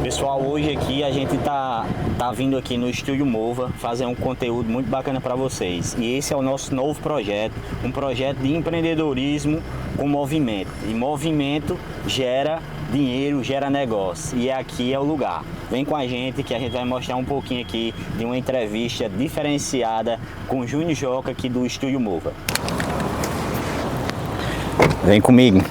Pessoal, hoje aqui a gente tá vindo aqui no Estúdio Mova fazer um conteúdo muito bacana para vocês. E esse é o nosso novo projeto, um projeto de empreendedorismo com movimento. E movimento gera dinheiro, gera negócio. E aqui é o lugar. Vem com a gente que a gente vai mostrar um pouquinho aqui de uma entrevista diferenciada com o Júnior Joca aqui do Estúdio Mova. Vem comigo.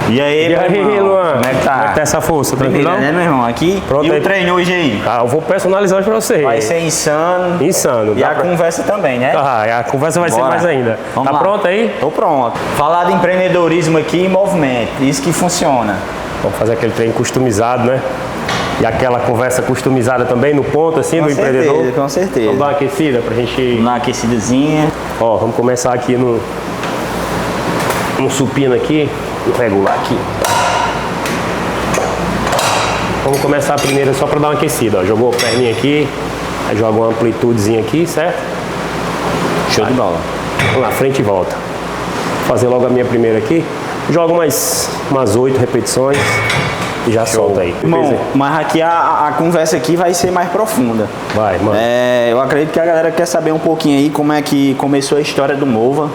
E aí, Luan? Como é que tá? Como é que tá essa força? Tranquilo? Né, meu irmão? Aqui. Pronto E aí. o treino hoje aí? Ah, eu vou personalizar hoje pra você. Vai ser insano. Insano. E a conversa também, né? Ah, a conversa vai ser Bora. mais ainda. Vamos Tá lá. pronto aí? Tô pronto. Falar de empreendedorismo aqui e movimento. Isso que funciona. Vamos fazer aquele treino customizado, né? E aquela conversa customizada também no ponto, assim, do empreendedor. Com certeza. Vamos dar uma aquecida pra gente... Vamos dar uma aquecidazinha. Ó, vamos começar aqui no supino aqui. Vou regular aqui. Vamos começar primeiro só para dar uma aquecida, ó. Jogou a perninha aqui, aí joga uma amplitudezinha aqui, certo? Show de bola. Vamos lá, frente e volta. Vou fazer logo a minha primeira aqui. Joga umas 8 repetições e já solta aí. Bom, mas aqui a conversa aqui vai ser mais profunda. Vai, mano. Eu acredito que a galera quer saber um pouquinho aí como é que começou a história do Mova.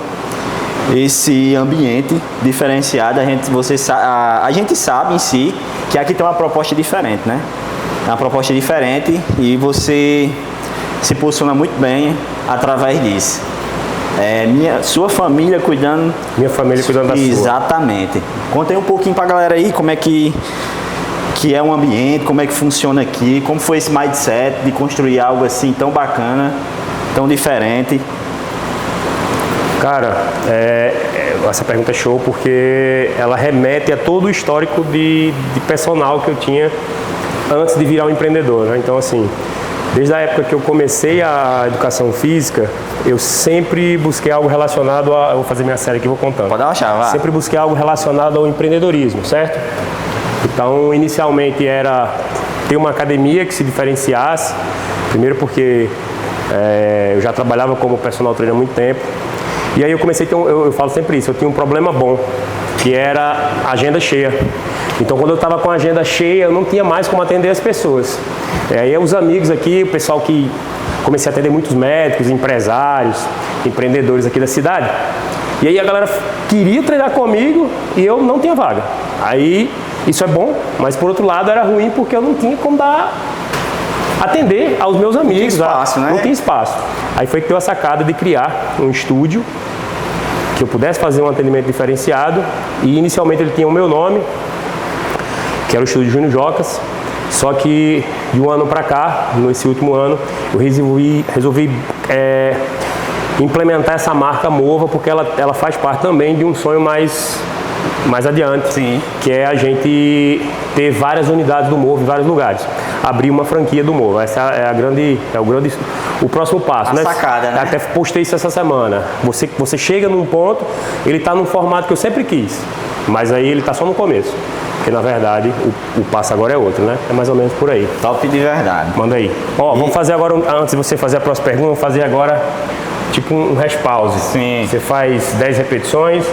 Esse ambiente diferenciado, a gente sabe em si que aqui tem uma proposta diferente, né? É uma proposta diferente e você se posiciona muito bem através disso. Sua família cuidando... Minha família cuidando da sua. Exatamente. Conta aí um pouquinho pra galera aí como é que é o ambiente, como é que funciona aqui, como foi esse mindset de construir algo assim tão bacana, tão diferente. Cara, essa pergunta é show porque ela remete a todo o histórico de personal que eu tinha antes de virar um empreendedor, né? Então, assim, desde a época que eu comecei a educação física, eu sempre busquei algo relacionado a... Eu vou fazer minha série aqui e vou contando. Pode achar, vai. Sempre busquei algo relacionado ao empreendedorismo, certo? Então, inicialmente era ter uma academia que se diferenciasse. Primeiro porque eu já trabalhava como personal trainer há muito tempo. E aí eu comecei a ter eu falo sempre isso, eu tinha um problema bom, que era a agenda cheia. Então quando eu estava com a agenda cheia, eu não tinha mais como atender as pessoas. E aí os amigos aqui, o pessoal que comecei a atender muitos médicos, empresários, empreendedores aqui da cidade. E aí a galera queria treinar comigo e eu não tinha vaga. Aí isso é bom, mas por outro lado era ruim porque eu não tinha como atender aos meus amigos. Não tinha espaço, né? Não tinha espaço. Aí foi que deu a sacada de criar um estúdio que eu pudesse fazer um atendimento diferenciado e inicialmente ele tinha o meu nome, que era o Estúdio Júnior Jocas, só que de um ano para cá, nesse último ano, eu resolvi implementar essa marca Mova porque ela faz parte também de um sonho mais adiante. Sim. Que é a gente ter várias unidades do Mova em vários lugares. Abrir uma franquia do Mova. Essa é o próximo passo, né? Sacada, né? Até postei isso essa semana. Você chega num ponto, ele está num formato que eu sempre quis, mas aí ele está só no começo. Porque na verdade o passo agora é outro, né? É mais ou menos por aí. Top de verdade. Manda aí. Ó, vamos fazer agora, antes de você fazer a próxima pergunta, vamos fazer agora tipo um respause. Sim. Você faz 10 repetições,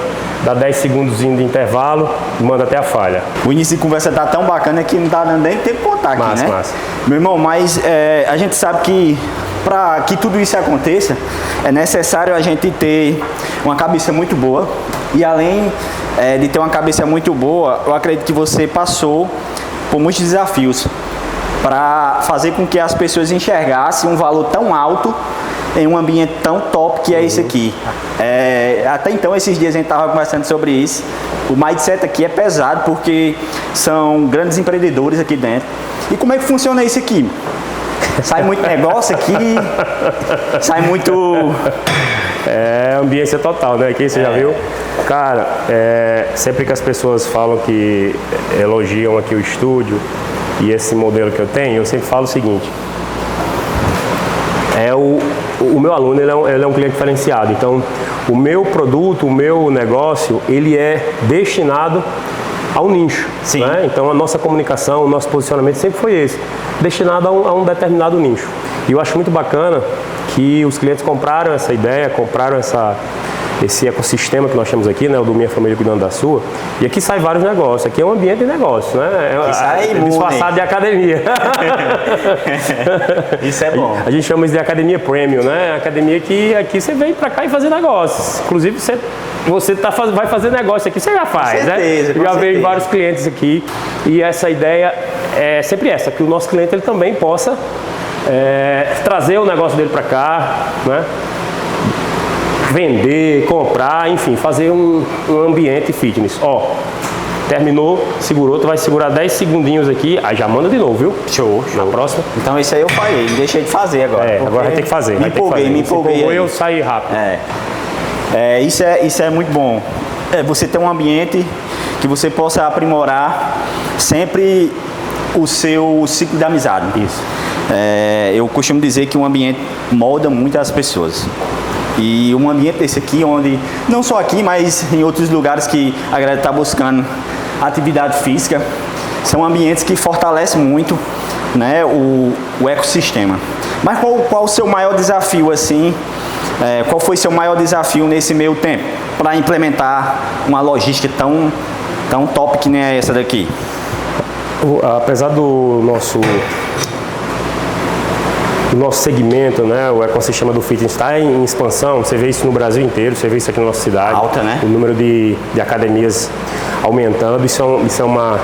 dá 10 segundos de intervalo e manda até a falha. O início de conversa tá tão bacana que não tá dando nem tempo de contar aqui, Massa, né? massa. Meu irmão, mas a gente sabe que para que tudo isso aconteça, é necessário a gente ter uma cabeça muito boa. E além de ter uma cabeça muito boa, eu acredito que você passou por muitos desafios para fazer com que as pessoas enxergassem um valor tão alto em um ambiente tão top que é esse aqui. Até então, esses dias a gente estava conversando sobre isso. O mindset aqui é pesado porque são grandes empreendedores aqui dentro. E como é que funciona isso aqui? Sai muito negócio aqui, sai muito... Ambiência total, né? Aqui você já viu? Cara, sempre que as pessoas falam que elogiam aqui o estúdio e esse modelo que eu tenho, eu sempre falo o seguinte. O meu aluno ele é um cliente diferenciado, então o meu produto, o meu negócio, ele é destinado ao nicho. Sim. Né? Então a nossa comunicação, o nosso posicionamento sempre foi esse, destinado a um determinado nicho. E eu acho muito bacana que os clientes compraram essa ideia, compraram esse ecossistema que nós temos aqui, né, o do Minha Família Cuidando da Sua, e aqui sai vários negócios, aqui é um ambiente de negócio, né? É disfarçado de academia. Isso é bom. A gente chama isso de academia premium, né? Academia que aqui você vem pra cá e fazer negócios. Inclusive você vai fazer negócio aqui, você já faz, com certeza, né? Já veio vários clientes aqui e essa ideia é sempre essa, que o nosso cliente ele também possa trazer o negócio dele pra cá, né? Vender, comprar, enfim, fazer um ambiente fitness. Ó, terminou, segurou, tu vai segurar 10 segundinhos aqui, aí já manda de novo, viu? Show. Na próxima. Então esse aí eu falei, deixei de fazer agora. Agora vai ter que fazer. Me empolguei. Eu saí rápido. Isso é muito bom. Você ter um ambiente que você possa aprimorar sempre o seu ciclo de amizade. Isso. Eu costumo dizer que um ambiente molda muito as pessoas. E um ambiente desse aqui, onde, não só aqui, mas em outros lugares que a galera está buscando atividade física, são ambientes que fortalecem muito, né, o ecossistema. Mas qual o seu maior desafio, assim, qual foi seu maior desafio nesse meio tempo, para implementar uma logística tão top que nem é essa daqui? Apesar do nosso segmento, né, o ecossistema do fitness está em expansão, você vê isso no Brasil inteiro, você vê isso aqui na nossa cidade. Alta, né? O número de academias aumentando, isso é uma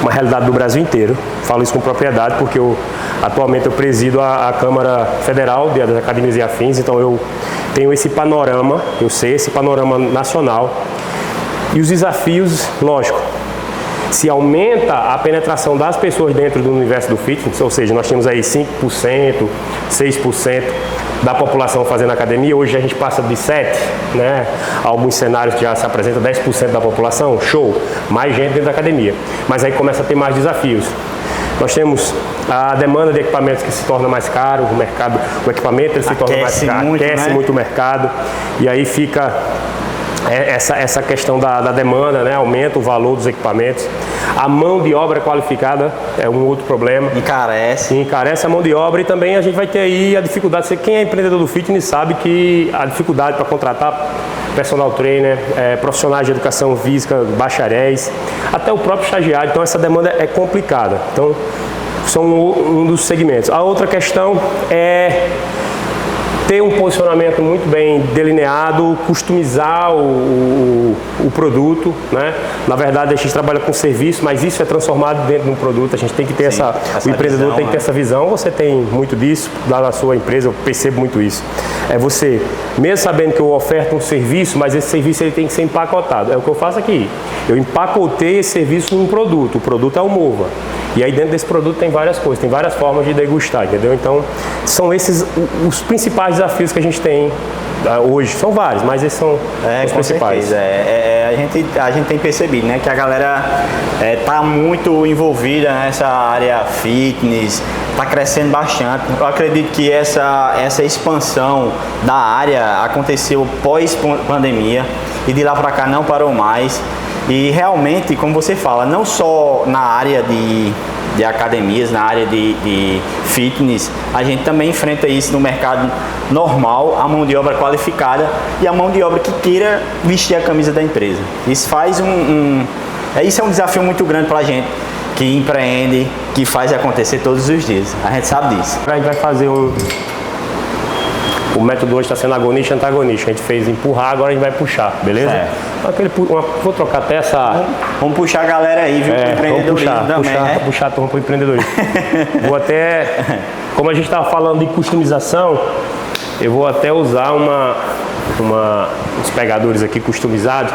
realidade do Brasil inteiro. Falo isso com propriedade porque atualmente eu presido a Câmara Federal das Academias e Afins, então eu tenho esse panorama, eu sei esse panorama nacional. E os desafios, lógico, se aumenta a penetração das pessoas dentro do universo do fitness, ou seja, nós temos aí 5%, 6% da população fazendo academia, hoje a gente passa de 7%, né? Alguns cenários já se apresentam 10% da população, show, mais gente dentro da academia, mas aí começa a ter mais desafios. Nós temos a demanda de equipamentos que se torna mais caro, o equipamento ele se torna mais caro, aquece muito o mercado, e aí fica essa questão da demanda, né? Aumenta o valor dos equipamentos. A mão de obra qualificada é um outro problema. Encarece a mão de obra e também a gente vai ter aí a dificuldade. Quem é empreendedor do fitness sabe que a dificuldade para contratar personal trainer, profissionais de educação física, bacharéis, até o próprio estagiário. Então essa demanda é complicada. Então são um dos segmentos. A outra questão é ter um posicionamento muito bem delineado, customizar o produto, né? Na verdade a gente trabalha com serviço, mas isso é transformado dentro de um produto. A gente tem que ter o empreendedor visão, tem que ter essa visão. Você tem muito disso lá na sua empresa, eu percebo muito isso. É você, mesmo sabendo que eu oferto um serviço, mas esse serviço ele tem que ser empacotado. É o que eu faço aqui. Eu empacotei esse serviço num produto. O produto é o Mova. E aí dentro desse produto tem várias coisas, tem várias formas de degustar, entendeu? Então, são esses os principais desafios que a gente tem hoje. São vários, mas esses são os principais. A gente tem percebido, né, que a galera está muito envolvida nessa área fitness, está crescendo bastante. Eu acredito que essa expansão da área aconteceu pós-pandemia e de lá para cá não parou mais. E realmente, como você fala, não só na área de academias, na área de fitness, a gente também enfrenta isso no mercado normal, a mão de obra qualificada e a mão de obra que queira vestir a camisa da empresa. Isso faz isso é um desafio muito grande para a gente que empreende, que faz acontecer todos os dias. A gente sabe disso. A gente vai fazer o método hoje está sendo agonista e antagonista. A gente fez empurrar, agora a gente vai puxar, beleza? Vou trocar até essa... Vamos puxar a galera aí, viu? Puxar a turma para o empreendedorismo. Vou até... Como a gente estava falando de customização, eu vou até usar uns pegadores aqui customizados,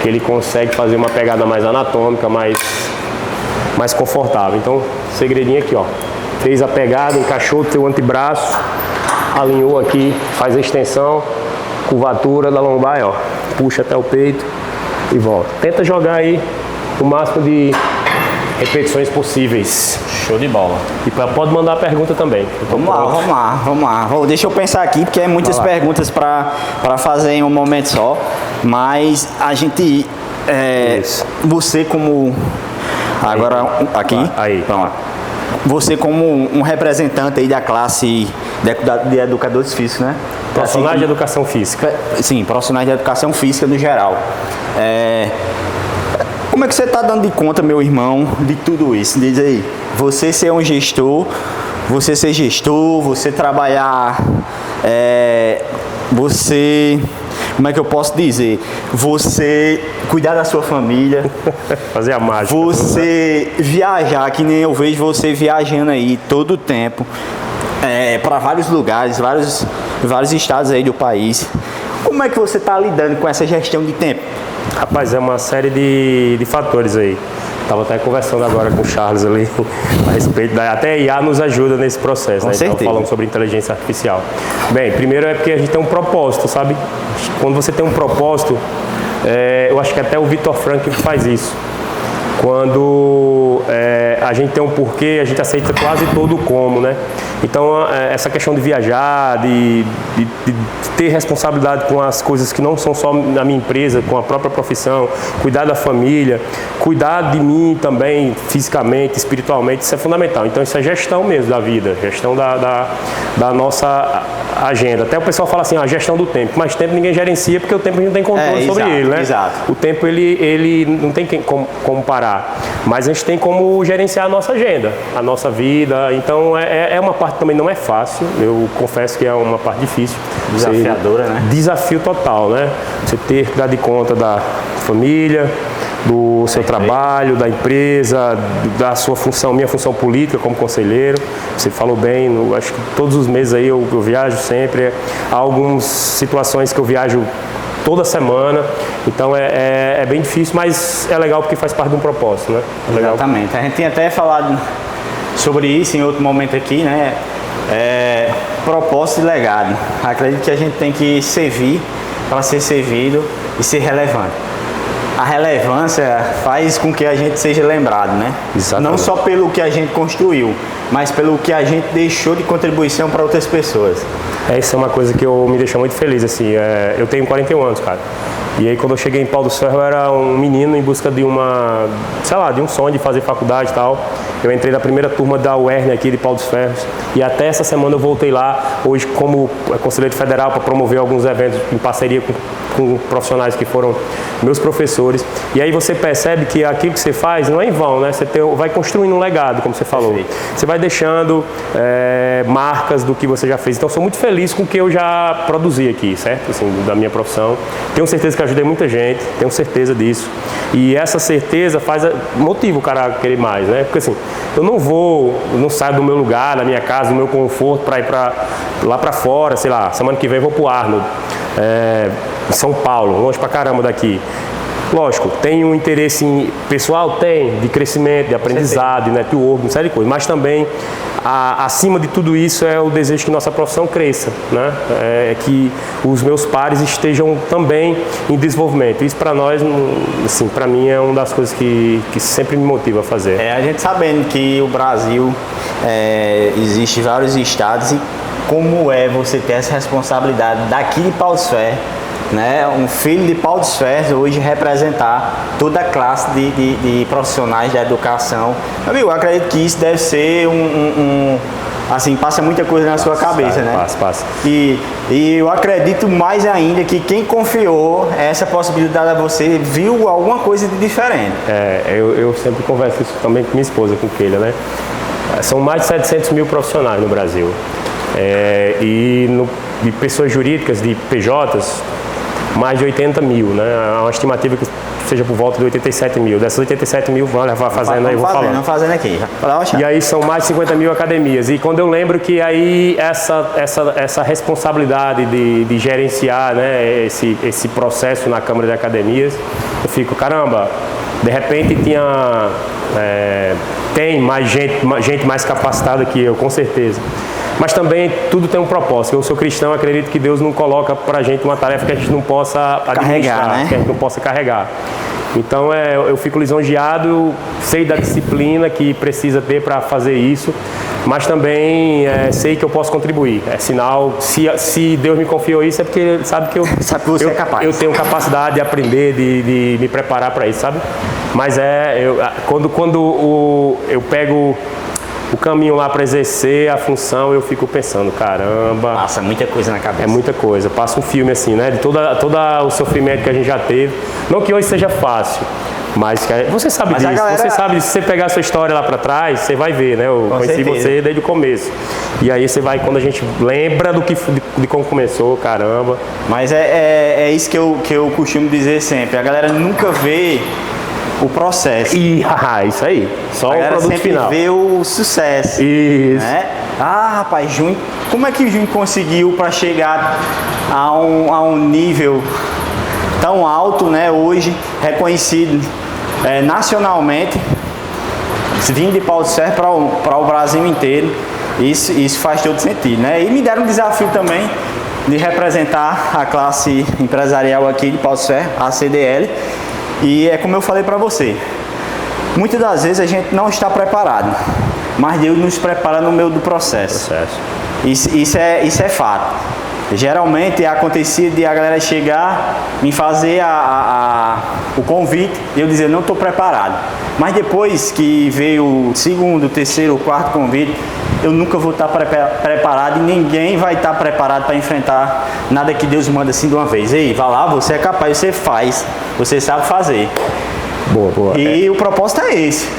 que ele consegue fazer uma pegada mais anatômica, mais confortável. Então, segredinho aqui, ó. Fez a pegada, encaixou o teu antebraço, alinhou aqui, faz a extensão, curvatura da lombar, ó, puxa até o peito e volta. Tenta jogar aí o máximo de repetições possíveis. Show de bola. E pode mandar a pergunta também. Vamos lá. Deixa eu pensar aqui, porque é muitas perguntas para fazer em um momento só, mas a gente você como... Agora, aqui. Aí. Pronto. Você como um representante aí da classe de educadores físicos, né? Profissionais de educação física. Sim, profissionais de educação física no geral. Como é que você está dando de conta, meu irmão, de tudo isso? Diz aí, você ser um gestor, você ser gestor, você trabalhar, você... Como é que eu posso dizer? Você cuidar da sua família. Fazer a mágica. Você viajar, que nem eu vejo você viajando aí todo o tempo. Para vários lugares, vários estados aí do país. Como é que você está lidando com essa gestão de tempo? Rapaz, é uma série de fatores aí. Estava até conversando agora com o Charles ali a respeito até a IA nos ajuda nesse processo, né? Então, falando sobre inteligência artificial. Bem, primeiro é porque a gente tem um propósito, sabe? Quando você tem um propósito, eu acho que até o Viktor Frankl faz isso. Quando a gente tem um porquê, a gente aceita quase todo o como, né? Então, essa questão de viajar, de ter responsabilidade com as coisas que não são só na minha empresa, com a própria profissão, cuidar da família, cuidar de mim também, fisicamente, espiritualmente, isso é fundamental. Então, isso é gestão mesmo da vida, gestão da nossa agenda. Até o pessoal fala assim, a gestão do tempo, mas tempo ninguém gerencia porque o tempo a gente não tem controle sobre ele, né? Exato. O tempo, ele não tem como parar, mas a gente tem como gerenciar a nossa agenda, a nossa vida. Então, é uma parte também não é fácil, eu confesso que é uma parte difícil. Desafiadora, né? Desafio total, né? Você ter que dar de conta da família, do seu trabalho, da empresa, da sua função, minha função política como conselheiro. Você falou bem, acho que todos os meses aí eu viajo sempre. Há algumas situações que eu viajo toda semana, então é bem difícil, mas é legal porque faz parte de um propósito, né? Exatamente. A gente tinha até falado sobre isso em outro momento aqui, né? Propósito e legado. Acredito que a gente tem que servir para ser servido e ser relevante. A relevância faz com que a gente seja lembrado, né? Exatamente. Não só pelo que a gente construiu, mas pelo que a gente deixou de contribuição para outras pessoas. Isso é uma coisa que me deixa muito feliz, assim. Eu tenho 41 anos, cara. E aí, quando eu cheguei em Pau dos Ferros, eu era um menino em busca de de um sonho de fazer faculdade e tal. Eu entrei na primeira turma da UERN aqui de Pau dos Ferros. E até essa semana eu voltei lá, hoje como conselheiro federal, para promover alguns eventos em parceria com profissionais que foram meus professores. E aí você percebe que aquilo que você faz não é em vão, né? Você vai construindo um legado, como você falou. Perfeito. Você vai deixando marcas do que você já fez. Então, eu sou muito feliz com o que eu já produzi aqui, certo? Assim, da minha profissão. Tenho certeza que ajudei muita gente, tenho certeza disso. E essa certeza motiva o cara a querer mais, né? Porque assim, eu não saio do meu lugar, da minha casa, do meu conforto para ir lá para fora, sei lá, semana que vem eu vou pro Arnold, em São Paulo, longe pra caramba daqui. Lógico, tem um interesse pessoal? Tem, de crescimento, de aprendizado, de network, uma série de coisas, mas também acima de tudo isso é o desejo que nossa profissão cresça, né? Que os meus pares estejam também em desenvolvimento. Isso para nós, assim, para mim é uma das coisas que sempre me motiva a fazer. A gente sabendo que o Brasil existe vários estados e como você ter essa responsabilidade daqui de Pau dos Ferros, né? Um filho de Pau dos Ferros hoje representar toda a classe de profissionais da educação. Amigo, eu acredito que isso deve ser assim, passa muita coisa na sua cabeça, né? Passa. E eu acredito mais ainda que quem confiou essa possibilidade a você viu alguma coisa de diferente. Eu sempre converso isso também com minha esposa, com Keila, né? São mais de 700 mil profissionais no Brasil. De pessoas jurídicas, de PJs, mais de 80 mil, né? Há uma estimativa que seja por volta de 87 mil. Dessas 87 mil, vão levar fazendo aí, vou falar. Vamos fazendo aqui. E aí são mais de 50 mil academias. E quando eu lembro que aí essa responsabilidade de gerenciar, né, esse processo na Câmara de Academias, eu fico, caramba, de repente tem mais gente mais capacitada que eu, com certeza. Mas também tudo tem um propósito. Eu sou cristão, acredito que Deus não coloca pra gente uma tarefa que a gente não possa carregar, né? Que a gente não possa carregar. Então eu fico lisonjeado, sei da disciplina que precisa ter para fazer isso, mas também sei que eu posso contribuir. É sinal, se Deus me confiou isso, é porque Ele sabe que sabe que você é capaz. Eu tenho capacidade de aprender, de me preparar para isso, sabe? Mas quando eu pego o caminho lá para exercer a função, eu fico pensando, caramba... Passa muita coisa na cabeça. É muita coisa. Passa um filme assim, né? De todo o sofrimento que a gente já teve. Não que hoje seja fácil, mas você sabe disso. Galera... Você sabe, se você pegar a sua história lá para trás, você vai ver, né? Eu conheci você desde o começo. E aí você vai, quando a gente lembra de como começou, caramba. Mas é isso que eu costumo dizer sempre. A galera nunca vê o processo. Isso aí. Só o produto final. Vê o sucesso. Isso. Né? Rapaz, Júnior, como é que o Júnior conseguiu para chegar a um nível tão alto, né? Hoje, reconhecido nacionalmente, vindo de Pau de Serra para o Brasil inteiro. Isso faz todo sentido, né? E me deram um desafio também de representar a classe empresarial aqui de Pau de Serra, a CDL. E é como eu falei para você, muitas das vezes a gente não está preparado, mas Deus nos prepara no meio do processo. Isso é fato. Geralmente acontecia de a galera chegar, me fazer o convite e eu dizer, não estou preparado. Mas depois que veio o segundo, terceiro, quarto convite, eu nunca vou estar preparado e ninguém vai estar preparado para enfrentar nada que Deus manda assim de uma vez. Ei, vá lá, você é capaz, você faz, você sabe fazer. Boa. E o propósito é esse.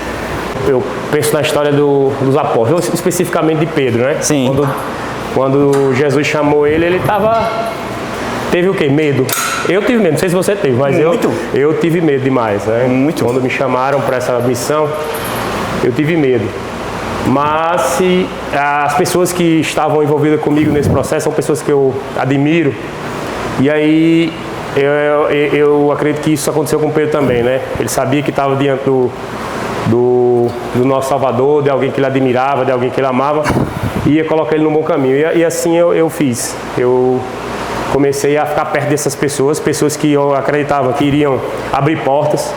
Eu penso na história dos apóstolos, especificamente de Pedro, né? Sim. Quando Jesus chamou ele teve o quê? Medo. Eu tive medo, não sei se você teve, mas eu tive medo demais, né? Muito. Quando me chamaram para essa missão, eu tive medo. Mas as pessoas que estavam envolvidas comigo nesse processo são pessoas que eu admiro. E aí eu acredito que isso aconteceu com Pedro também, né? Ele sabia que estava diante do nosso Salvador, de alguém que ele admirava, de alguém que ele amava, e ia colocar ele no bom caminho. E assim eu fiz. Eu comecei a ficar perto dessas pessoas que eu acreditava que iriam abrir portas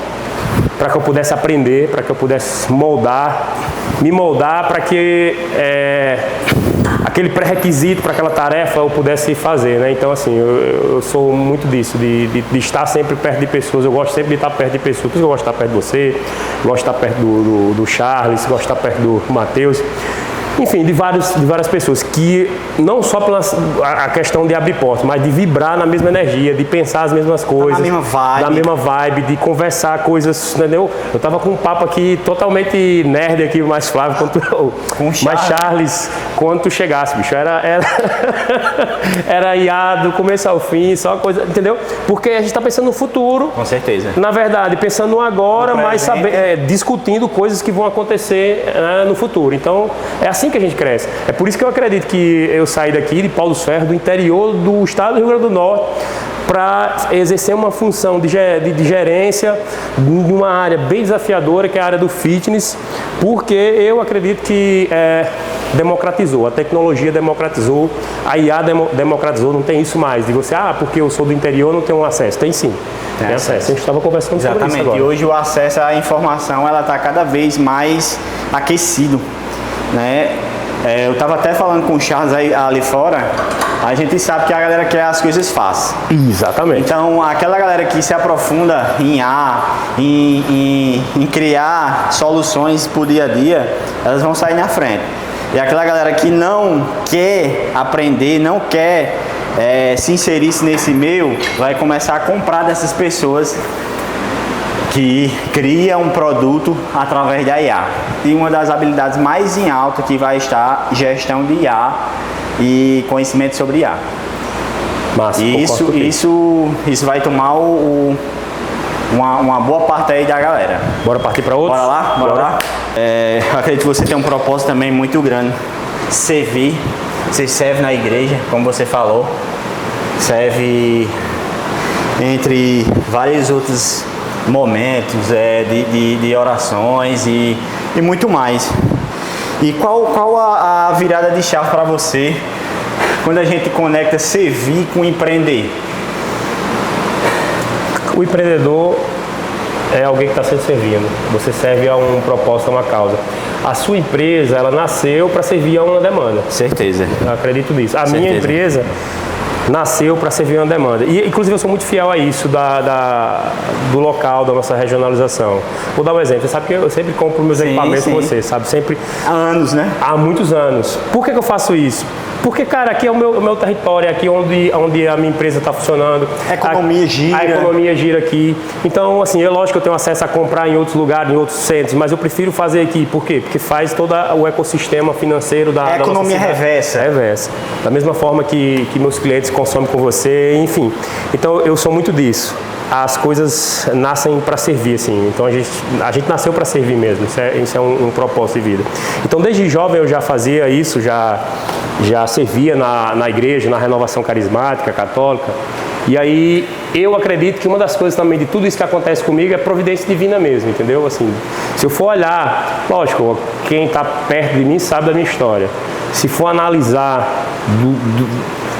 para que eu pudesse aprender, para que eu pudesse me moldar para que aquele pré-requisito para aquela tarefa eu pudesse fazer, né? Então, assim, eu sou muito disso, de estar sempre perto de pessoas. Eu gosto sempre de estar perto de pessoas. Por isso eu gosto de estar perto de você, gosto de estar perto do Charles, gosto de estar perto do Matheus. Enfim, de várias pessoas que não só pela a questão de abrir portas, mas de vibrar na mesma energia, de pensar as mesmas coisas, na mesma vibe, de conversar coisas, entendeu? Eu tava com um papo aqui totalmente nerd aqui, mais Flávio quanto mais Charles, quando tu chegasse, bicho, era IA do começo ao fim, só coisa, entendeu? Porque a gente tá pensando no futuro. Com certeza. Na verdade, pensando no agora, mas discutindo coisas que vão acontecer no futuro. Então, é assim que a gente cresce. É por isso que eu acredito que eu saí daqui de Pau dos Ferros, do interior do estado do Rio Grande do Norte, para exercer uma função de gerência de uma área bem desafiadora, que é a área do fitness, porque eu acredito que democratizou, a tecnologia democratizou, a IA democratizou, não tem isso mais, de você, porque eu sou do interior, não tenho acesso. Tem sim, tem acesso. A gente estava conversando sobre isso agora. E hoje o acesso à informação, ela está cada vez mais aquecido, né? Eu estava até falando com o Charles ali fora, a gente sabe que a galera quer as coisas fáceis. Exatamente. Então, aquela galera que se aprofunda em criar soluções para o dia a dia, elas vão sair na frente. E aquela galera que não quer aprender, não quer se inserir nesse meio, vai começar a comprar dessas pessoas que cria um produto através da IA. E uma das habilidades mais em alta que vai estar gestão de IA e conhecimento sobre IA. Massa, isso vai tomar uma boa parte aí da galera. Bora partir para outro? Bora lá? Eu acredito que você tem um propósito também muito grande. Servir. Você serve na igreja, como você falou. Serve entre vários outros momentos de orações e muito mais. E qual a virada de chave para você quando a gente conecta servir com empreender? O empreendedor é alguém que está sendo servindo. Você serve a um propósito, a uma causa. A sua empresa, ela nasceu para servir a uma demanda. Certeza. Eu acredito nisso. A Certeza. minha empresa nasceu para servir uma demanda. E, inclusive, eu sou muito fiel a isso do local, da nossa regionalização. Vou dar um exemplo. Você sabe que eu sempre compro meus equipamentos com você, sabe? Sempre. Há anos, né? Há muitos anos. Por que eu faço isso? Porque, cara, aqui é o meu território, é aqui onde a minha empresa está funcionando. A economia gira. A economia gira aqui. Então, assim, é lógico que eu tenho acesso a comprar em outros lugares, em outros centros, mas eu prefiro fazer aqui. Por quê? Porque faz todo o ecossistema financeiro da a economia reversa. Reversa. Da mesma forma que meus clientes consomem com você, enfim. Então, eu sou muito disso. As coisas nascem para servir, assim. Então, a gente nasceu para servir mesmo. Isso é um propósito de vida. Então, desde jovem eu já fazia isso, já servia na igreja, na renovação carismática, católica. E aí, eu acredito que uma das coisas também de tudo isso que acontece comigo é providência divina mesmo, entendeu? Assim, se eu for olhar, lógico, quem está perto de mim sabe da minha história. Se for analisar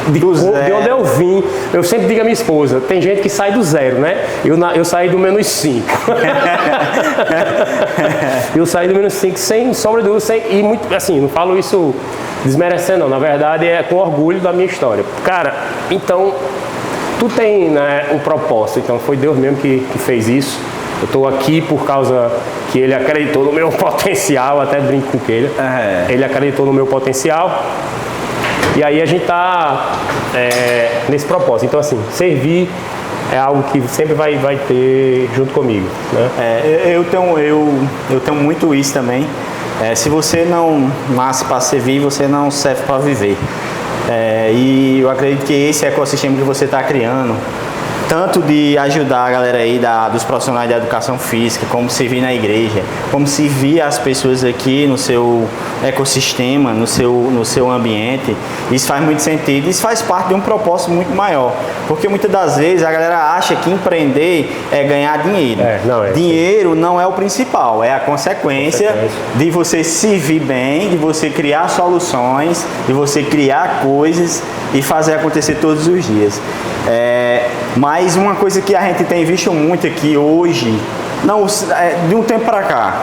de onde eu vim, eu sempre digo à minha esposa, tem gente que sai do zero, né? Eu saí do menos 5. Eu saí do menos 5 sem sombra de dúvida, e muito, assim, não falo isso desmerecendo, não. Na verdade, é com orgulho da minha história. Cara, então, tu tem, né, um propósito. Então, foi Deus mesmo que fez isso. Eu estou aqui por causa que Ele acreditou no meu potencial, até brinco com ele. Ele acreditou no meu potencial. E aí a gente está nesse propósito. Então, assim, servir é algo que sempre vai ter junto comigo, né? Eu tenho muito isso também. Se você não nasce para servir, você não serve para viver. E eu acredito que esse ecossistema que você está criando, tanto de ajudar a galera aí dos profissionais da educação física, como servir na igreja, como servir as pessoas aqui no seu ecossistema, no seu ambiente, isso faz muito sentido. Isso faz parte de um propósito muito maior, porque muitas das vezes a galera acha que empreender é ganhar dinheiro. Dinheiro não é o principal, é a consequência de você servir bem, de você criar soluções, de você criar coisas e fazer acontecer todos os dias. Mas uma coisa que a gente tem visto muito aqui hoje, de um tempo para cá,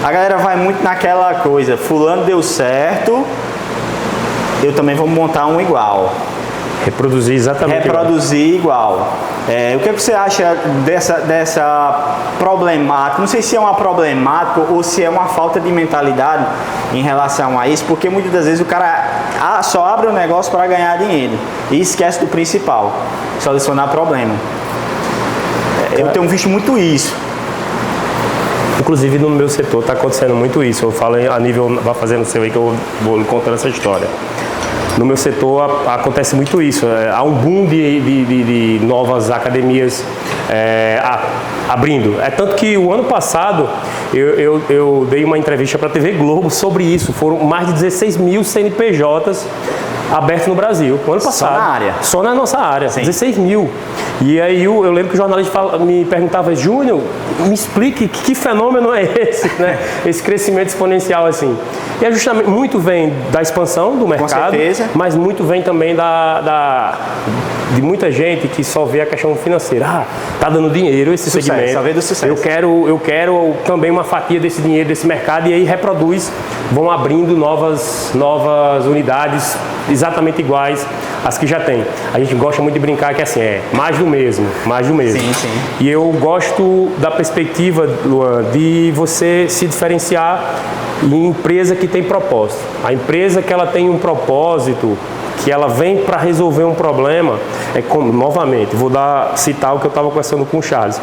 a galera vai muito naquela coisa, fulano deu certo, eu também vou montar um igual. Reproduzir exatamente igual. O que você acha dessa problemática? Não sei se é uma problemática ou se é uma falta de mentalidade em relação a isso, porque muitas das vezes o cara só abre o negócio para ganhar dinheiro e esquece do principal, solucionar problema. Eu tenho visto muito isso. Inclusive no meu setor está acontecendo muito isso. Eu falo a nível, vai fazendo o seu aí que eu vou contando essa história. No meu setor acontece muito isso. Há um boom de novas academias abrindo. É tanto que o ano passado eu dei uma entrevista para a TV Globo sobre isso. Foram mais de 16 mil CNPJs abertos no Brasil. O ano passado. Só na área? Só na nossa área. Sim. 16 mil. E aí eu lembro que o jornalista me perguntava, Júnior, me explique que fenômeno é esse, né? Esse crescimento exponencial assim. E é justamente, muito vem da expansão do mercado, mas muito vem também de muita gente que só vê a questão financeira. Tá dando dinheiro esse segmento. Só vê do sucesso. Eu quero também uma fatia desse dinheiro, desse mercado, e aí reproduz, vão abrindo novas unidades exatamente iguais às que já tem. A gente gosta muito de brincar que assim, mais do mesmo. Sim, sim. E eu gosto da perspectiva, Luan, de você se diferenciar em empresa que tem propósito. A empresa que ela tem um propósito, que ela vem para resolver um problema, novamente, vou citar o que eu estava conversando com o Charles.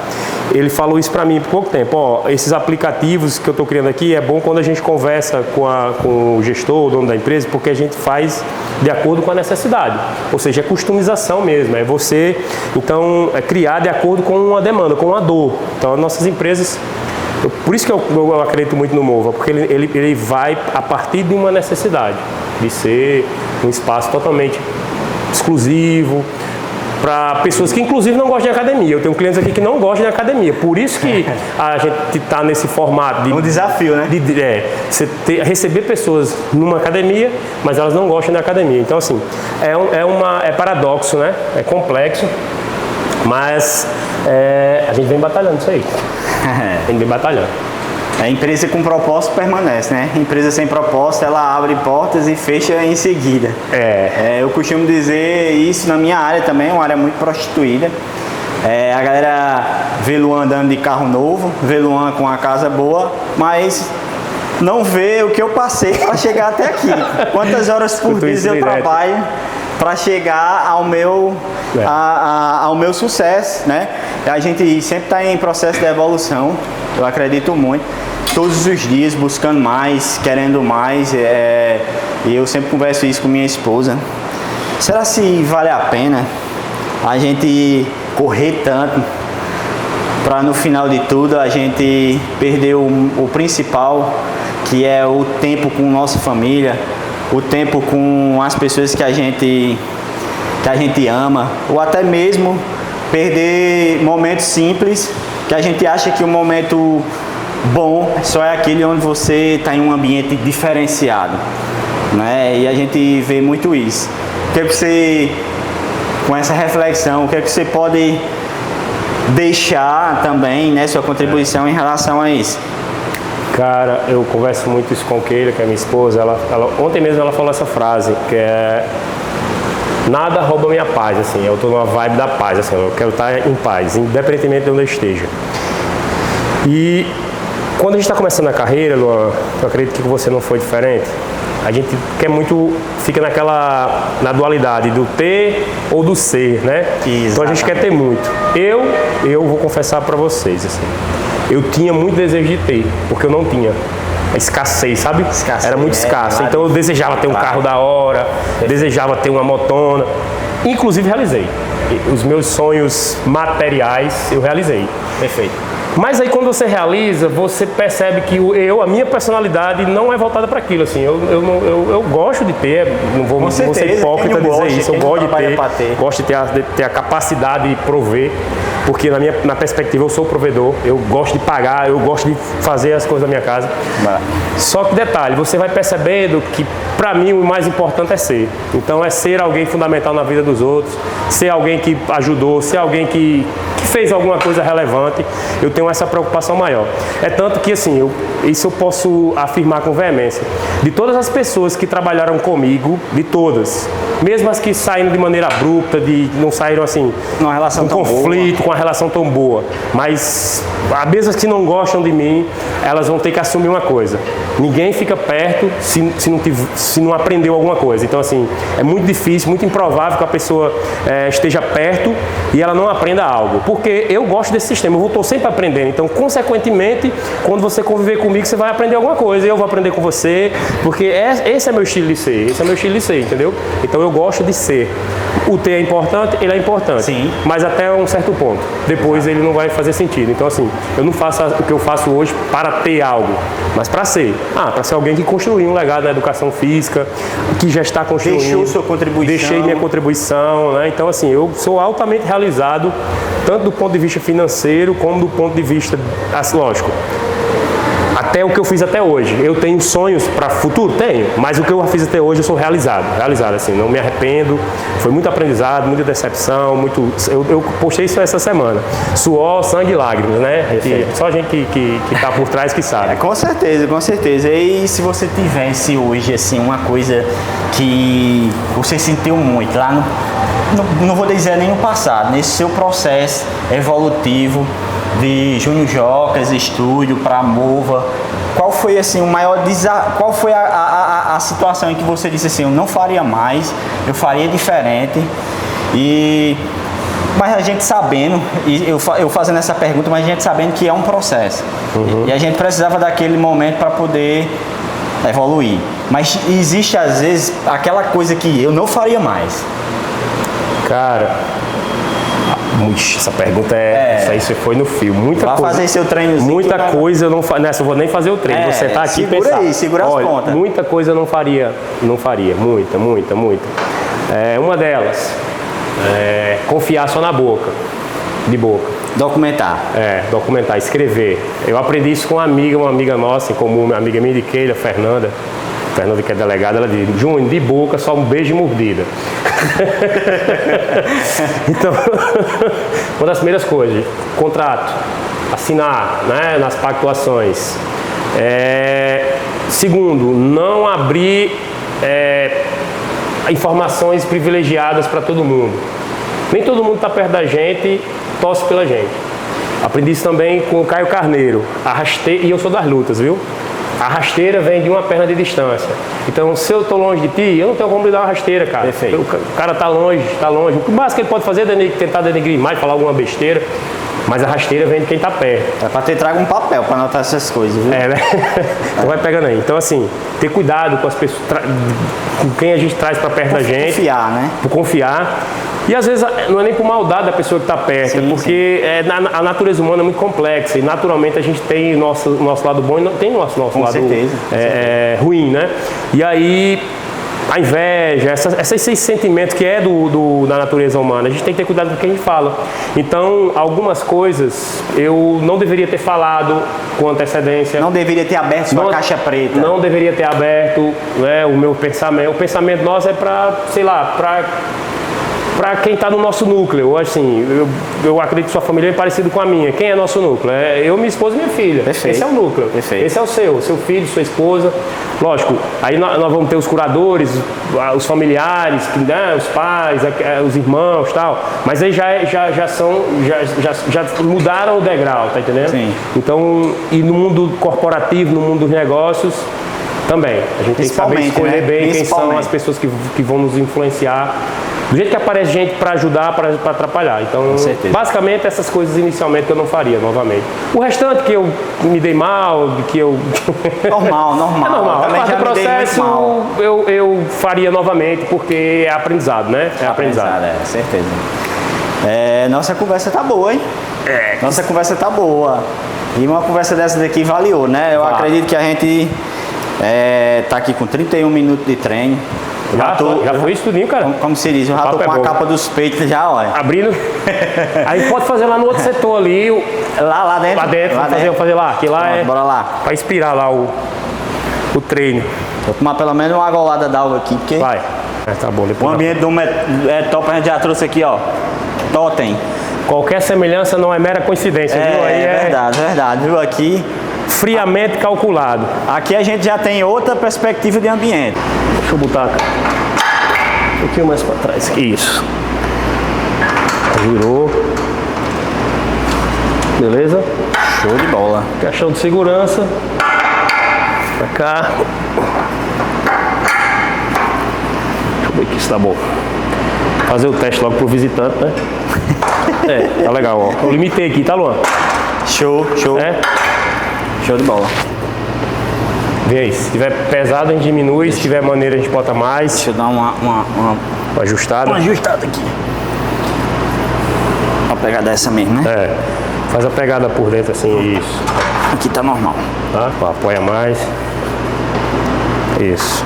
Ele falou isso para mim por pouco tempo. Esses aplicativos que eu estou criando aqui, é bom quando a gente conversa com o gestor, o dono da empresa, porque a gente faz de acordo com a necessidade. Ou seja, é customização mesmo. É você, então, criar de acordo com uma demanda, com uma dor. Então, as nossas empresas... Por isso que eu acredito muito no Mova, porque ele vai a partir de uma necessidade, de ser um espaço totalmente exclusivo, para pessoas que inclusive não gostam de academia. Eu tenho clientes aqui que não gostam de academia, por isso que a gente está nesse formato de... um desafio, né? Você receber pessoas numa academia, mas elas não gostam da academia. Então, assim, é paradoxo, né? É complexo, mas a gente vem batalhando isso aí. NB Batalhão. A empresa com propósito permanece, né? Empresa sem propósito, ela abre portas e fecha em seguida. Eu costumo dizer isso na minha área também, uma área muito prostituída. A galera vê Luan andando de carro novo, vê Luan com uma casa boa, mas não vê o que eu passei para chegar até aqui. Quantas horas por dia eu trabalho para chegar ao meu sucesso, né? A gente sempre está em processo de evolução, eu acredito muito. Todos os dias buscando mais, querendo mais, e eu sempre converso isso com minha esposa. Será se vale a pena a gente correr tanto para no final de tudo a gente perder o principal, que é o tempo com nossa família, o tempo com as pessoas que a gente ama, ou até mesmo perder momentos simples, que a gente acha que o momento bom só é aquele onde você está em um ambiente diferenciado, né? E a gente vê muito isso. O que você, com essa reflexão, o que você pode deixar também, né, sua contribuição em relação a isso? Cara, eu converso muito isso com Keila, que é minha esposa. Ontem mesmo ela falou essa frase, que é: nada rouba minha paz, assim. Eu tô numa vibe da paz, assim. Eu quero estar em paz, independentemente de onde eu esteja. E quando a gente está começando a carreira, Luan, eu acredito que você não foi diferente. A gente quer muito, fica na dualidade do ter ou do ser, né? Exatamente. Então a gente quer ter muito. Eu vou confessar para vocês, assim, eu tinha muito desejo de ter, porque eu não tinha. Escassez, sabe? Era muito escasso. Claro. Então eu desejava ter um carro da hora, desejava ter uma motona. Inclusive realizei. Os meus sonhos materiais eu realizei. Perfeito. Mas aí quando você realiza, você percebe que a minha personalidade não é voltada para aquilo, assim. Eu gosto de ter, não vou ser hipócrita dizer isso, eu gosto de ter a capacidade de prover, porque na perspectiva eu sou provedor, eu gosto de pagar, eu gosto de fazer as coisas da minha casa. Só que detalhe, você vai percebendo que para mim o mais importante é ser. Então é ser alguém fundamental na vida dos outros, ser alguém que ajudou, ser alguém que fez alguma coisa relevante. Eu tenho essa preocupação maior. É tanto que, assim, isso eu posso afirmar com veemência. De todas as pessoas que trabalharam comigo, de todas, mesmo as que saíram de maneira abrupta, não saíram assim, numa relação um conflito, com uma relação tão boa, mas mesmo as que não gostam de mim, elas vão ter que assumir uma coisa: ninguém fica perto se não aprendeu alguma coisa. Então, assim, é muito difícil, muito improvável que a pessoa esteja perto e ela não aprenda algo, porque eu gosto desse sistema, eu estou sempre aprendendo. Então, consequentemente, quando você conviver comigo, você vai aprender alguma coisa, e eu vou aprender com você, porque esse é meu estilo de ser, entendeu? Então eu gosto de ser. O ter é importante, ele é importante. Sim. Mas até um certo ponto. Depois ele não vai fazer sentido. Então, assim, eu não faço o que eu faço hoje para ter algo, mas para ser. Para ser alguém que construiu um legado na educação física, que já está construindo. Deixou sua contribuição. Deixei minha contribuição, né? Então, assim, eu sou altamente realizado, tanto do ponto de vista financeiro, como do ponto de vista, assim, lógico, até o que eu fiz até hoje. Eu tenho sonhos para o futuro? Tenho, mas o que eu fiz até hoje eu sou realizado, assim, não me arrependo. Foi muito aprendizado, muita decepção, eu postei isso essa semana. Suor, sangue e lágrimas, né? Só a gente que está por trás que sabe. Com certeza, com certeza. E se você tivesse hoje, assim, uma coisa que você sentiu muito lá não vou dizer nem no passado, nesse seu processo evolutivo de Júnior Jocas, estúdio para Mova, qual foi assim o maior desafio? Qual foi a situação em que você disse assim: eu não faria mais, eu faria diferente? Mas a gente sabendo, e eu fazendo essa pergunta, mas a gente sabendo que é um processo. E a gente precisava daquele momento para poder evoluir. Mas existe às vezes aquela coisa que eu não faria mais. Cara, essa pergunta isso aí você foi no fio. Vai fazer seu treinozinho. Muita coisa eu não faria. Nessa eu vou nem fazer o treino. Você tá aqui segura pensar. Aí, segura as pontas. Muita coisa eu não faria. Muita. Uma delas, confiar só na boca. De boca. Documentar. Documentar, escrever. Eu aprendi isso com uma amiga nossa, em comum, uma amiga minha de Keila, Fernanda, que é delegada. Ela diz: Júnior, de boca, só um beijo e mordida. Então, uma das primeiras coisas, contrato. assinar, né, nas pactuações. Segundo, não abrir informações privilegiadas para todo mundo. Nem todo mundo está perto da gente, torce pela gente. Aprendi isso também com o Caio Carneiro. E eu sou das lutas, viu? A rasteira vem de uma perna de distância. Então, se eu estou longe de ti, eu não tenho como lhe dar uma rasteira, cara. Perfeito. O cara está longe. O máximo que ele pode fazer é tentar denegrir mais, falar alguma besteira. Mas a rasteira vem de quem está perto. É para ter trago um papel para anotar essas coisas, viu? Né? Então vai pegando aí. Então, assim, ter cuidado com as pessoas, com quem a gente traz para perto da gente. Confiar, né? Por confiar. E às vezes não é nem por maldade da pessoa que está perto, Sim, porque a natureza humana é muito complexa e naturalmente a gente tem o nosso lado bom e não tem o nosso Com lado certeza. ruim, né? E aí a inveja, esses sentimentos que é da natureza humana, a gente tem que ter cuidado com o que a gente fala. Então, algumas coisas eu não deveria ter falado com antecedência. Não deveria ter aberto sua caixa preta. Não deveria ter aberto, né, o meu pensamento. O pensamento nosso é para, sei lá, para quem está no nosso núcleo. Assim, eu acredito que sua família é parecida com a minha. Quem é nosso núcleo? Eu, minha esposa e minha filha. Perfeito. Esse é o núcleo. Perfeito. Esse é o seu filho, sua esposa. Lógico, aí nós vamos ter os curadores, os familiares, né, os pais, os irmãos e tal. Mas aí já mudaram o degrau, tá entendendo? Sim. Então, e no mundo corporativo, no mundo dos negócios, também. A gente tem que saber escolher, né, bem quem são as pessoas que vão nos influenciar. Do jeito que aparece gente para ajudar, para atrapalhar. Então, basicamente, essas coisas inicialmente que eu não faria novamente. O restante que eu me dei mal, que eu... Normal. É normal. A parte do processo eu faria novamente, porque é aprendizado, né? É aprendizado. Certeza. Nossa conversa tá boa, hein? Nossa conversa tá boa. E uma conversa dessa daqui valeu, né? Eu acredito que a gente tá aqui com 31 minutos de treino. Já foi isso tudinho, cara? Como se diz, eu já tô com a capa dos peitos já, olha. Abrindo. Aí pode fazer lá no outro setor ali. Lá dentro. Lá dentro, vamos fazer lá. Que lá bora lá. Pra inspirar lá o treino. Vou tomar pelo menos uma golada d'água aqui, porque... Vai. Tá bom. O ambiente do é top, a gente já trouxe aqui, ó. Totem. Qualquer semelhança não é mera coincidência, viu? Aí verdade, viu? Aqui... friamente calculado. Aqui a gente já tem outra perspectiva de ambiente. Deixa eu botar um pouquinho mais para trás. Isso. Virou. Beleza? Show de bola. Caixão de segurança. Pra cá. Deixa eu ver aqui se tá bom. Fazer o teste logo pro visitante, né? Tá legal, ó. Eu limitei aqui, tá, Luan? Show. Show de bola. Vê aí, se tiver pesado a gente diminui, se tiver maneira a gente bota mais. Deixa eu dar uma ajustada. Uma ajustada aqui. Uma pegada dessa mesmo, né? Faz a pegada por dentro assim, isso. Aqui tá normal. Tá? Apoia mais. Isso.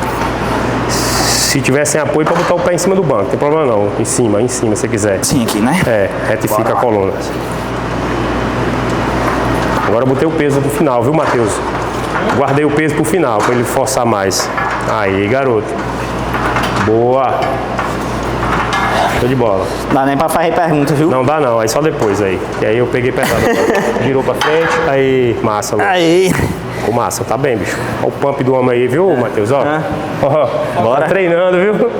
Se tiver sem apoio, pode botar o pé em cima do banco, não tem problema não. Em cima, se quiser. Sim, aqui, né? Retifica a coluna. Agora eu botei o peso pro final, viu, Matheus? Guardei o peso pro final, para ele forçar mais. Aí, garoto. Boa. Show de bola. Dá nem pra fazer pergunta, viu? Não dá não, aí só depois aí. E aí eu peguei pesado. Girou pra frente, aí, massa. Lu. Aí. Ficou massa, tá bem, bicho. Olha o pump do homem aí, viu, Matheus? Bora. Tá treinando, viu?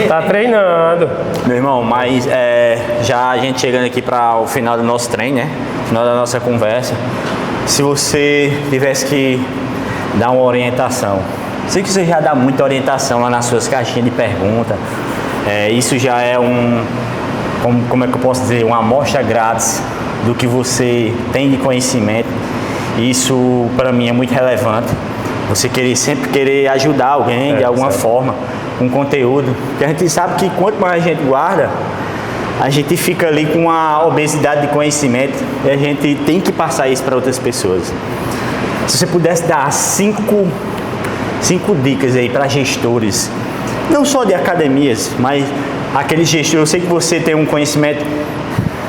Tá treinando. Meu irmão, mas já a gente chegando aqui para o final do nosso treino, né? Final da nossa conversa. Se você tivesse que dar uma orientação, sei que você já dá muita orientação lá nas suas caixinhas de pergunta. Isso já é como é que eu posso dizer, uma amostra grátis do que você tem de conhecimento. Isso para mim é muito relevante. Você sempre querer ajudar alguém de alguma forma com conteúdo, porque a gente sabe que quanto mais a gente guarda, a gente fica ali com uma obesidade de conhecimento e a gente tem que passar isso para outras pessoas. Se você pudesse dar cinco dicas aí para gestores, não só de academias, mas aqueles gestores, eu sei que você tem um conhecimento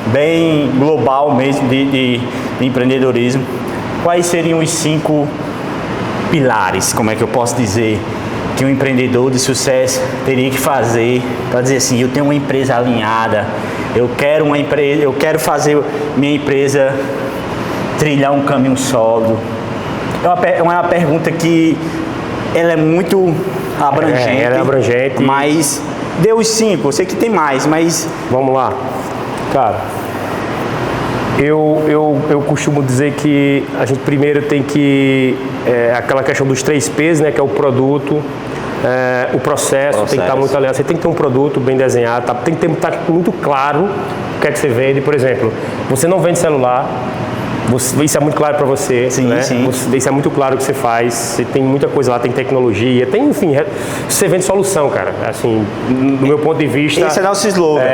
bem global mesmo de empreendedorismo, quais seriam os 5 pilares, como é que eu posso dizer, que um empreendedor de sucesso teria que fazer para dizer assim, eu tenho uma empresa alinhada, eu quero fazer minha empresa trilhar um caminho solo? É uma pergunta que ela é muito abrangente. Ela é abrangente. Mas deu os 5, eu sei que tem mais, mas... Vamos lá. Cara, eu costumo dizer que a gente primeiro tem que... aquela questão dos 3 P's, né? Que é o produto, o processo tem que estar muito alinhado. Você tem que ter um produto bem desenhado, tá? Tem que estar muito claro o que é que você vende. Por exemplo, você não vende celular, isso é muito claro para você, sim, né? Sim. Isso é muito claro que você faz, você tem muita coisa lá, tem tecnologia, tem, enfim, você vende solução, cara. Assim, do meu ponto de vista... Esse é nosso slogan.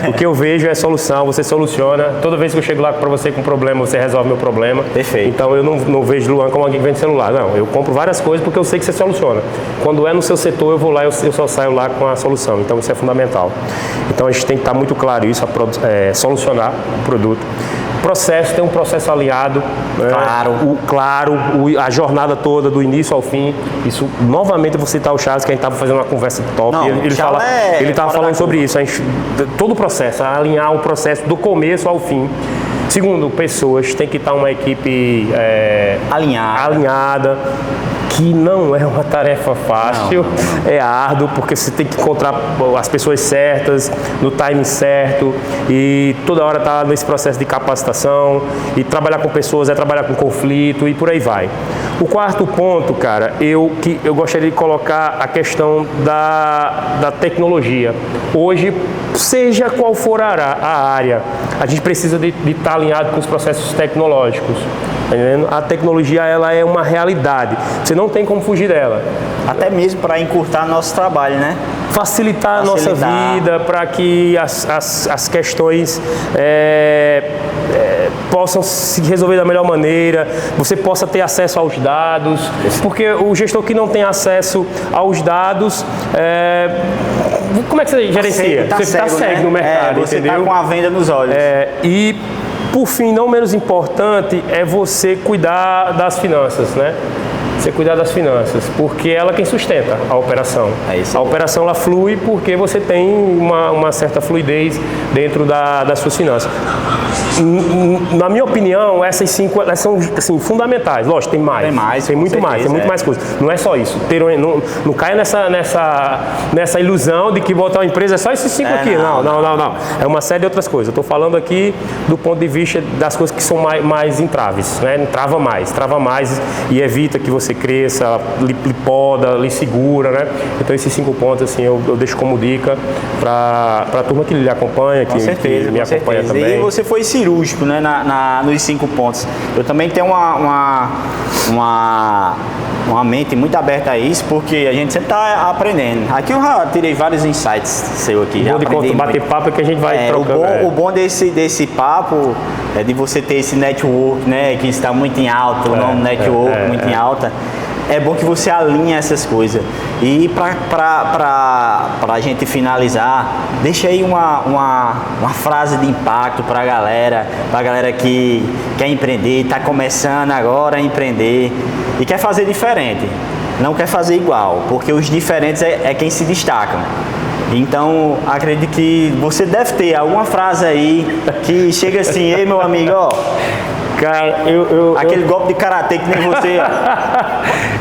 O que eu vejo é solução, você soluciona. Toda vez que eu chego lá para você com um problema, você resolve meu problema. Perfeito. Então eu não vejo Luan como alguém que vende celular, não. Eu compro várias coisas porque eu sei que você soluciona. Quando é no seu setor, eu vou lá e eu só saio lá com a solução. Então isso é fundamental. Então a gente tem que estar muito claro isso, solucionar o produto. Processo, tem um processo alinhado, claro, a jornada toda, do início ao fim. Isso, novamente, eu vou citar o Charles, que a gente estava fazendo uma conversa top. Não, ele estava falando sobre isso, todo o processo, alinhar o processo do começo ao fim. Segundo, pessoas, tem que estar uma equipe alinhada, que não é uma tarefa fácil, é árduo, porque você tem que encontrar as pessoas certas, no time certo, e toda hora tá nesse processo de capacitação, e trabalhar com pessoas é trabalhar com conflito, e por aí vai. O quarto ponto, cara, eu gostaria de colocar a questão da tecnologia. Hoje, seja qual for a área, a gente precisa de estar alinhado com os processos tecnológicos. Tá entendendo? A tecnologia, ela é uma realidade. Você não tem como fugir dela. Até mesmo para encurtar nosso trabalho, né? Facilitar a nossa vida, para que as questões possam se resolver da melhor maneira, você possa ter acesso aos dados, porque o gestor que não tem acesso aos dados, como é que você gerencia? Você está cego, né? No mercado, você entendeu? Está com a venda nos olhos. E por fim, não menos importante, é você cuidar das finanças, né? Você cuidar das finanças, porque ela quem sustenta a operação. A operação ela flui porque você tem uma certa fluidez dentro das suas finanças. Na minha opinião, essas 5 elas são assim, fundamentais. Lógico, tem mais. Tem muito mais coisas. Não é só isso. Não caia nessa ilusão de que botar uma empresa é só esses 5 aqui. Não. É uma série de outras coisas. Eu estou falando aqui do ponto de vista das coisas que são mais entraves, né? Trava mais e evita que você cresça, lhe poda, lhe segura, né? Então esses 5 pontos assim eu deixo como dica para a turma que lhe acompanha, que me acompanha também. E você foi cirúrgico, né, nos 5 pontos. Eu também tenho uma mente muito aberta a isso, porque a gente sempre está aprendendo. Aqui eu já tirei vários insights seu aqui. O bom de bater papo é que a gente vai trocando. O bom desse papo é de você ter esse network, né, que está muito em alta, o nome network muito em alta. É bom que você alinhe essas coisas. E para a gente finalizar, deixa aí uma frase de impacto para a galera que quer empreender, está começando agora a empreender e quer fazer diferente, não quer fazer igual, porque os diferentes é quem se destacam. Então, acredito que você deve ter alguma frase aí que chega assim: ei, meu amigo, ó. Cara, aquele golpe de karatê que nem você.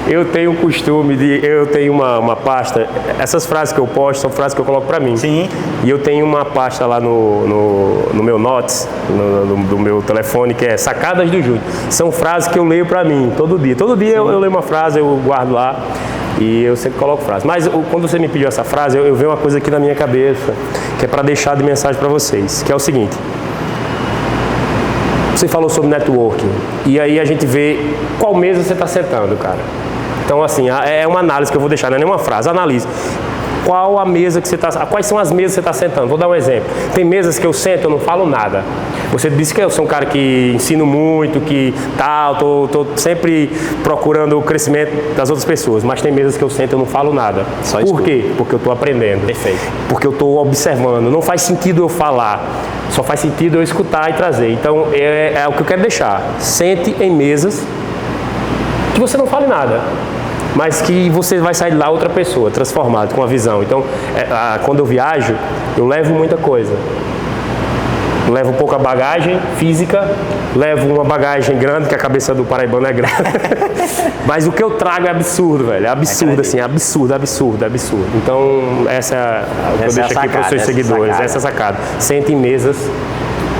Eu tenho o costume eu tenho uma pasta, essas frases que eu posto são frases que eu coloco pra mim. Sim. E eu tenho uma pasta lá no meu Notes, do meu telefone, que é Sacadas do Júnior. São frases que eu leio pra mim, todo dia. Todo dia eu leio uma frase, eu guardo lá e eu sempre coloco frase. Mas quando você me pediu essa frase, eu vejo uma coisa aqui na minha cabeça, que é pra deixar de mensagem pra vocês, que é o seguinte. Você falou sobre networking, e aí a gente vê qual mesa você está sentando, cara. Então, assim, é uma análise que eu vou deixar, não é nenhuma frase, analise. Qual a mesa que você está... Quais são as mesas que você está sentando? Vou dar um exemplo. Tem mesas que eu sento, eu não falo nada. Você disse que eu sou um cara que ensino muito, que tal, tô sempre procurando o crescimento das outras pessoas, mas tem mesas que eu sento e eu não falo nada. Por quê? Porque eu estou aprendendo. Perfeito. Porque eu estou observando. Não faz sentido eu falar, só faz sentido eu escutar e trazer. Então, é o que eu quero deixar. Sente em mesas que você não fale nada, mas que você vai sair de lá outra pessoa, transformado, com a visão. Então, quando eu viajo, eu levo muita coisa. levo pouca bagagem física, levo uma bagagem grande, que a cabeça do paraibano é grande. Mas o que eu trago é absurdo, velho. É absurdo, assim, absurdo. Então, essa é o que eu deixo aqui para os seus seguidores. Essa é a sacada. Sente em mesas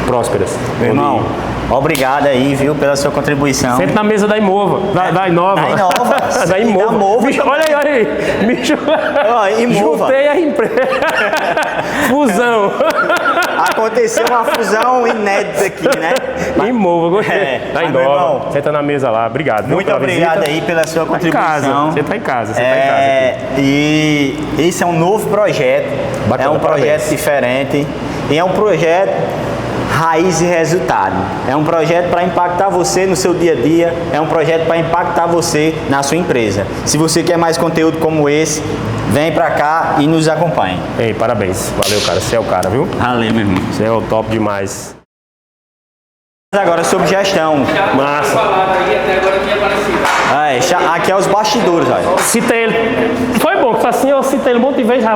prósperas. Meu irmão, obrigado aí, viu, pela sua contribuição. Sente na mesa da Imova. Da Inova. Da Inova. Da Imova. Da Mova. Bicho, olha aí. Bicho, Imova. juntei a empresa. Fusão. Aconteceu uma fusão inédita aqui, né? Imova, gostei. Da Mas, meu Inova. irmão, Senta na mesa lá. Obrigado. muito obrigado aí pela sua contribuição. Você tá em casa. Você tá em casa aqui. E esse é um novo projeto. Bacana, é um projeto parabéns. diferente. E é um projeto raiz e resultado. É um projeto para impactar você no seu dia a dia. É um projeto para impactar você na sua empresa. Se você quer mais conteúdo como esse, vem pra cá e nos acompanhe. Ei, parabéns. Valeu, cara. Você é o cara, viu? Valeu, meu irmão. Você é o top demais. Agora sobre gestão. Massa. Aqui é os bastidores, olha. Citei ele. Foi bom, que assim eu citei ele um monte de vezes, já